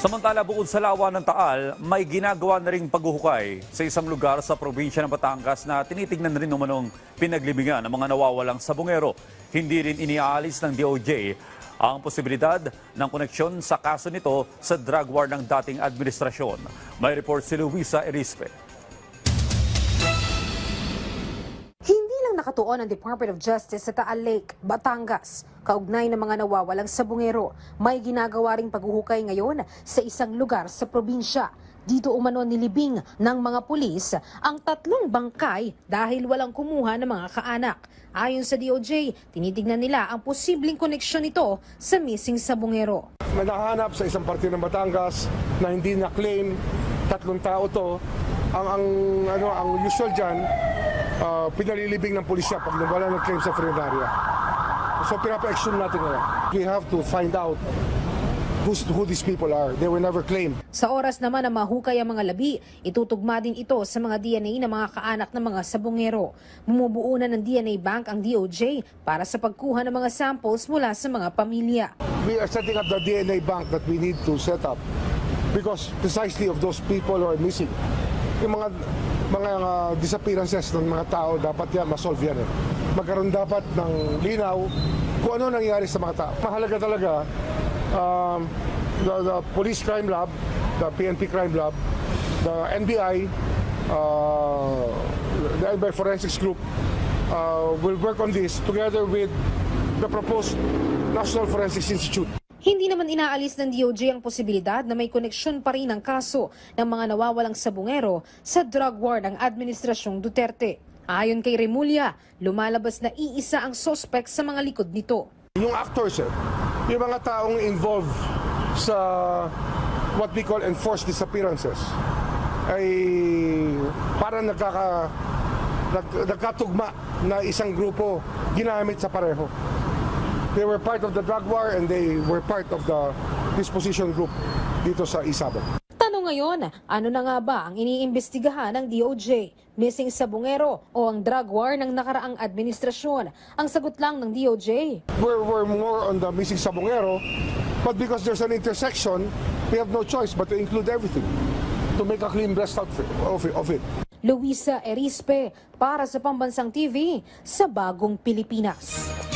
Samantala, bukod sa lawa ng Taal, may ginagawa na ring paghuhukay sa isang lugar sa probinsya ng Batangas na tinitignan rin umanong pinaglibingan ng mga nawawalang sabungero. Hindi rin iniaalis ng DOJ ang posibilidad ng koneksyon sa kaso nito sa drug war ng dating administrasyon. May report si Luisa Erispe. Nakatuon ang Department of Justice sa Taal Lake, Batangas. Kaugnay ng mga nawawalang sabungero, may ginagawa ring paghuhukay ngayon sa isang lugar sa probinsya. Dito umano nilibing ng mga pulis ang 3 bangkay dahil walang kumuha ng mga kaanak. Ayon sa DOJ, tinitignan nila ang posibleng koneksyon nito sa missing sabungero. May nakahanap sa isang parte ng Batangas na hindi na-claim, 3 tao to. Ang usual dyan, pinalilibing ng pulisya pag wala ng claim sa funeraria. So pinapa-action natin ngayon. We have to find out who these people are. They were never claimed. Sa oras naman na mahukay ang mga labi, itutugma din ito sa mga DNA ng mga kaanak ng mga sabungero. Bumubuo na ng DNA bank ang DOJ para sa pagkuha ng mga samples mula sa mga pamilya. We are setting up the DNA bank that we need to set up because precisely of those people who are missing. Yung mga disappearances ng mga tao, dapat yan, masolve yan. Magkaroon dapat ng linaw kung ano nangyari sa mga tao. Mahalaga talaga, the Police Crime Lab, the PNP Crime Lab, the NBI, the NBI Forensics Group will work on this together with the proposed National Forensics Institute. Hindi naman inaalis ng DOJ ang posibilidad na may koneksyon pa rin ang kaso ng mga nawawalang sabungero sa drug war ng Administrasyong Duterte. Ayon kay Remulla, lumalabas na iisa ang sospek sa mga likod nito. Yung actors, yung mga taong involved sa what we call enforced disappearances, ay parang nagkatugma na isang grupo ginamit sa pareho. They were part of the drug war and they were part of the disposition group dito sa Isabel. Tanong ngayon, ano na nga ba ang iniimbestigahan ng DOJ? Missing sabungero o ang drug war ng nakaraang administrasyon? Ang sagot lang ng DOJ. We're more on the missing sabungero, but because there's an intersection, we have no choice but to include everything to make a clean breast out of it. Luisa Erispe para sa Pambansang TV sa Bagong Pilipinas.